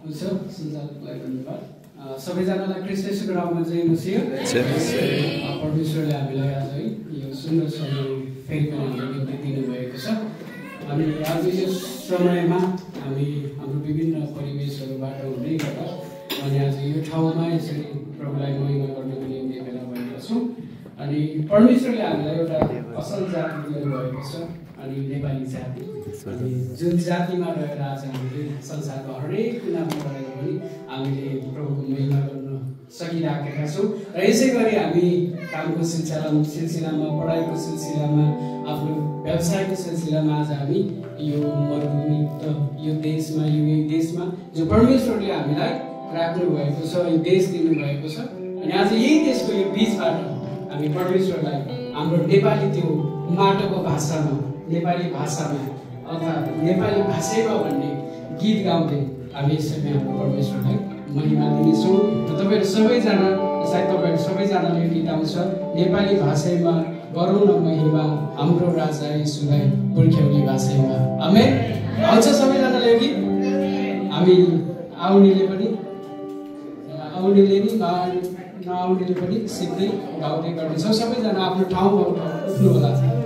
हुन्छ सञ्चालकलाई धन्यवाद सबैजनालाई क्रिस्टको नाममा चाहिँ मसियो परमेश्वरले हामीलाई आज है यो सुन्दर समय फेरि पनि हामीलाई निम्ति दिनुभएको छ अनि आज यो समयमा हामी हाम्रो विभिन्न परिवेशहरूबाट हुँदै गर्दा अनि आज यो ठाउँमा यसरी प्रभुलाई महिमा गर्नको निम्ति भेला भएका छौँ अनि परमेश्वरले हामीलाई एउटा असल जाति दिनुभएको छ अनि नेपाली जाति अनि जुन जातिमा रहेर आज हामीले संसारको हरेक कुनामा रहेर पनि हामीले प्रभुको महिमा गर्न सकिराखेका छौँ र यसै गरी हामी कामको सिलसिलामा पढाइको सिलसिलामा आफ्नो व्यवसायको सिलसिलामा आज हामी यो मरुभूमि यो देशमा यो देशमा जो परमेश्वरले हामीलाई राख्नु भएको छ यो देश दिनुभएको छ अनि आज यही देशको यो बिचबाट हामी परमेश्वरलाई हाम्रो नेपाली त्यो माटोको भाषामा नेपाली भाषामा अथवा नेपाली भाषामा भन्ने गीत गाउँदै हामी यसरी हाम्रो परमेश्वरलाई महिमा दिनेछौँ र तपाईँहरू सबैजना सायद तपाईँहरू सबैजनाले यो गीत आउँछ नेपाली भाषामा गरौँ न महिमा हाम्रो राजा येशूलाई पुर्ख्यौली भाषामा आमेन आउँछ सबैजनाले यो गीत हामी आउनेले पनि आउनेले नि नआउनेले पनि सिक्दै गाउँदै गर्नेछौँ सबैजना आफ्नो ठाउँमा उठ्नु होला